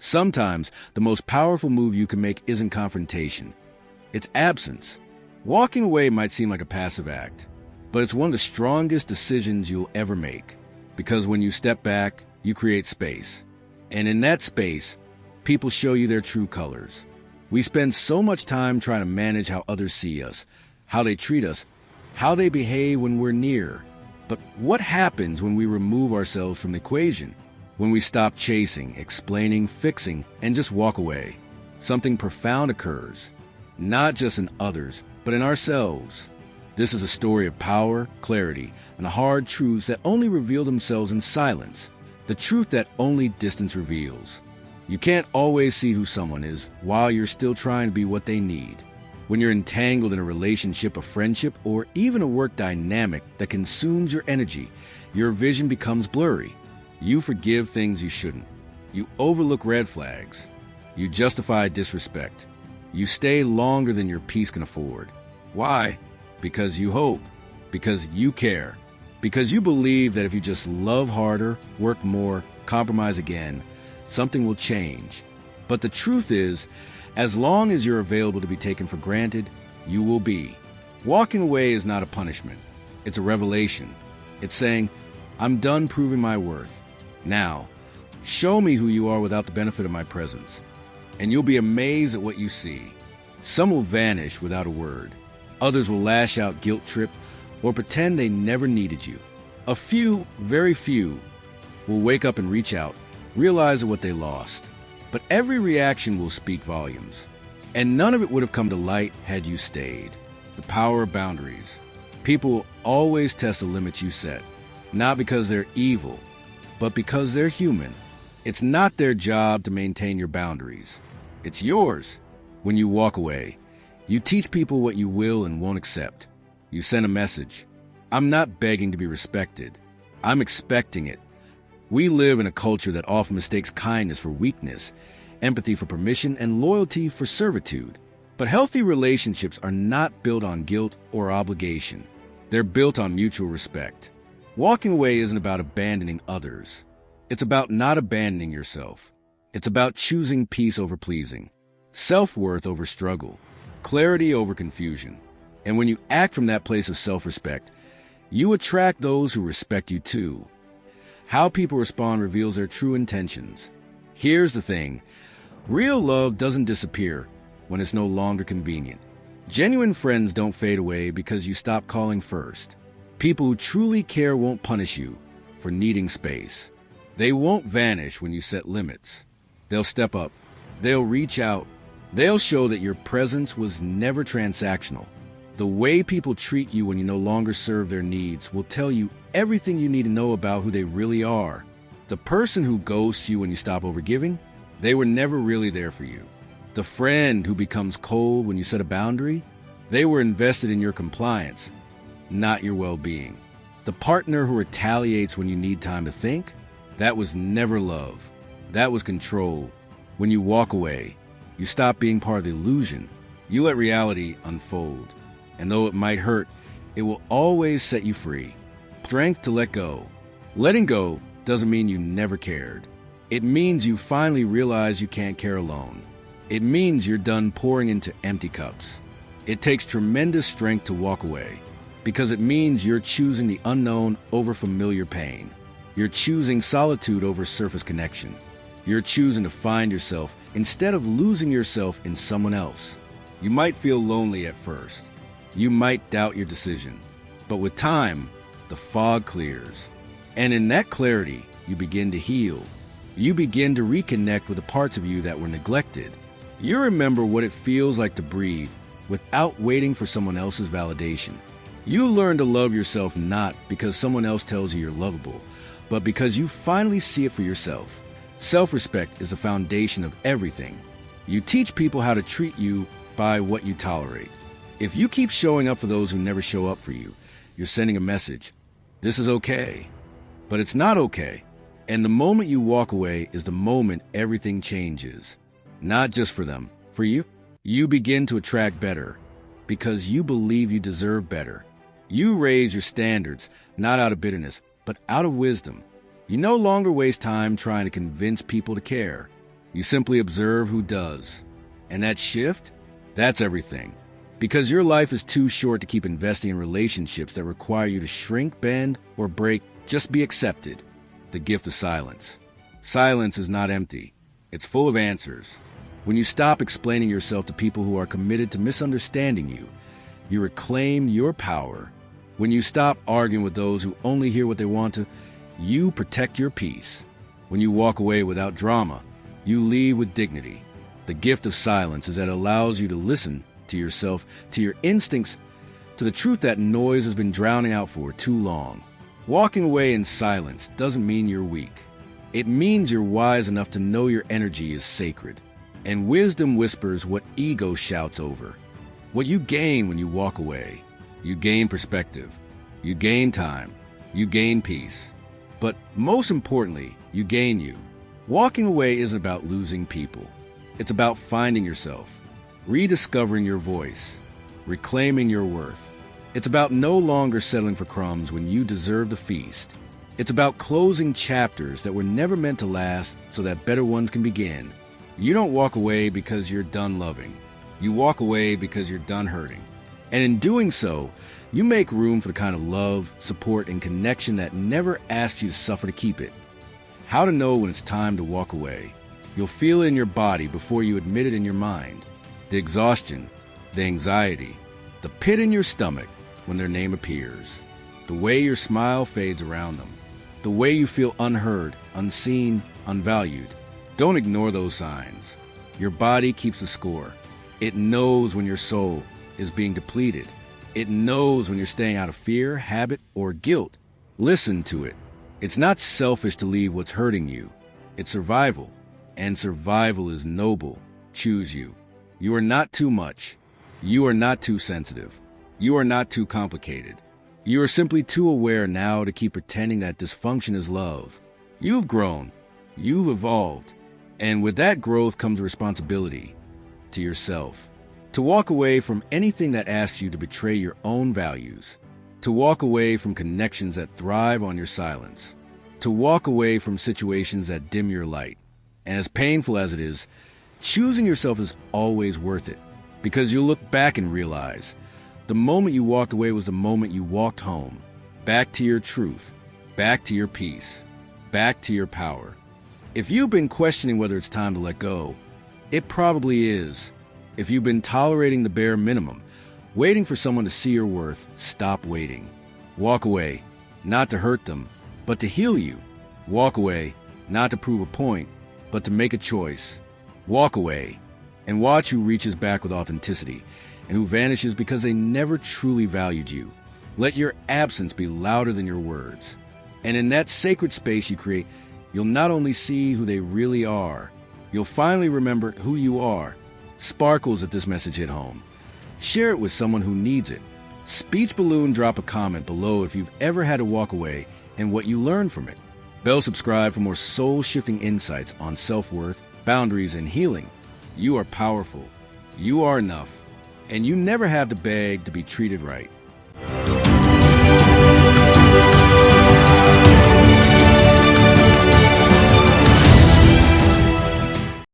Sometimes the most powerful move you can make isn't confrontation. It's absence. Walking away might seem like a passive act, but it's one of the strongest decisions you'll ever make. Because when you step back, you create space. And in that space, people show you their true colors. We spend so much time trying to manage how others see us, how they treat us, how they behave when we're near. But what happens when we remove ourselves from the equation? When we stop chasing, explaining, fixing, and just walk away? Something profound occurs, not just in others, but in ourselves. This is a story of power, clarity, and the hard truths that only reveal themselves in silence. The truth that only distance reveals. You can't always see who someone is while you're still trying to be what they need. When you're entangled in a relationship, a friendship, or even a work dynamic that consumes your energy, your vision becomes blurry. You forgive things you shouldn't. You overlook red flags. You justify disrespect. You stay longer than your peace can afford. Why? Because you hope. Because you care. Because you believe that if you just love harder, work more, compromise again, something will change. But the truth is, as long as you're available to be taken for granted, you will be. Walking away is not a punishment. It's a revelation. It's saying, I'm done proving my worth. Now, show me who you are without the benefit of my presence. And you'll be amazed at what you see. Some will vanish without a word. Others will lash out, guilt trip, or pretend they never needed you. A few, very few, will wake up and reach out, realize what they lost. But every reaction will speak volumes. And none of it would have come to light had you stayed. The power of boundaries. People will always test the limits you set, not because they're evil, but because they're human. It's not their job to maintain your boundaries. It's yours. When you walk away, you teach people what you will and won't accept. You send a message. I'm not begging to be respected. I'm expecting it. We live in a culture that often mistakes kindness for weakness, empathy for permission, and loyalty for servitude. But healthy relationships are not built on guilt or obligation. They're built on mutual respect. Walking away isn't about abandoning others. It's about not abandoning yourself. It's about choosing peace over pleasing, self-worth over struggle, clarity over confusion. And when you act from that place of self-respect, you attract those who respect you too. How people respond reveals their true intentions. Here's the thing. Real love doesn't disappear when it's no longer convenient. Genuine friends don't fade away because you stop calling first. People who truly care won't punish you for needing space. They won't vanish when you set limits. They'll step up. They'll reach out. They'll show that your presence was never transactional. The way people treat you when you no longer serve their needs will tell you everything you need to know about who they really are. The person who ghosts you when you stop overgiving, they were never really there for you. The friend who becomes cold when you set a boundary, they were invested in your compliance, not your well-being. The partner who retaliates when you need time to think, that was never love. That was control. When you walk away, you stop being part of the illusion. You let reality unfold. And though it might hurt, it will always set you free. Strength to let go. Letting go doesn't mean you never cared. It means you finally realize you can't care alone. It means you're done pouring into empty cups. It takes tremendous strength to walk away, because it means you're choosing the unknown over familiar pain. You're choosing solitude over surface connection. You're choosing to find yourself instead of losing yourself in someone else. You might feel lonely at first. You might doubt your decision. But with time, the fog clears. And in that clarity, you begin to heal. You begin to reconnect with the parts of you that were neglected. You remember what it feels like to breathe without waiting for someone else's validation. You learn to love yourself not because someone else tells you you're lovable, but because you finally see it for yourself. Self-respect is the foundation of everything. You teach people how to treat you by what you tolerate. If you keep showing up for those who never show up for you, you're sending a message. This is okay. But it's not okay. And the moment you walk away is the moment everything changes. Not just for them, for you. You begin to attract better because you believe you deserve better. You raise your standards, not out of bitterness, but out of wisdom. You no longer waste time trying to convince people to care. You simply observe who does. And that shift, that's everything. Because your life is too short to keep investing in relationships that require you to shrink, bend, or break. Just be accepted. The gift of silence. Silence is not empty. It's full of answers. When you stop explaining yourself to people who are committed to misunderstanding you, you reclaim your power. When you stop arguing with those who only hear what they want to, you protect your peace. When you walk away without drama, you leave with dignity. The gift of silence is that it allows you to listen to yourself, to your instincts, to the truth that noise has been drowning out for too long. Walking away in silence doesn't mean you're weak. It means you're wise enough to know your energy is sacred. And wisdom whispers what ego shouts over. What you gain when you walk away. You gain perspective. You gain time. You gain peace. But most importantly, you gain you. Walking away isn't about losing people. It's about finding yourself, rediscovering your voice, reclaiming your worth. It's about no longer settling for crumbs when you deserve the feast. It's about closing chapters that were never meant to last so that better ones can begin. You don't walk away because you're done loving. You walk away because you're done hurting. And in doing so, you make room for the kind of love, support, and connection that never asks you to suffer to keep it. How to know when it's time to walk away. You'll feel it in your body before you admit it in your mind. The exhaustion, the anxiety, the pit in your stomach when their name appears. The way your smile fades around them. The way you feel unheard, unseen, unvalued. Don't ignore those signs. Your body keeps a score. It knows when your soul is being depleted. It knows when you're staying out of fear, habit, or guilt. Listen to it. It's not selfish to leave what's hurting you. It's survival. And survival is noble. Choose you. You are not too much. You are not too sensitive. You are not too complicated. You are simply too aware now to keep pretending that dysfunction is love. You've grown. You've evolved. And with that growth comes responsibility to yourself. To walk away from anything that asks you to betray your own values. To walk away from connections that thrive on your silence. To walk away from situations that dim your light. And as painful as it is, choosing yourself is always worth it. Because you'll look back and realize the moment you walked away was the moment you walked home. Back to your truth. Back to your peace. Back to your power. If you've been questioning whether it's time to let go, it probably is. If you've been tolerating the bare minimum, waiting for someone to see your worth, stop waiting. Walk away, not to hurt them, but to heal you. Walk away, not to prove a point, but to make a choice. Walk away, and watch who reaches back with authenticity, and who vanishes because they never truly valued you. Let your absence be louder than your words. And in that sacred space you create, you'll not only see who they really are, you'll finally remember who you are. Sparkles if this message hit home. Share it with someone who needs it. Speech balloon drop a comment below if you've ever had to walk away and what you learned from it. Bell subscribe for more soul-shifting insights on self-worth, boundaries, and healing. You are powerful. You are enough. And you never have to beg to be treated right.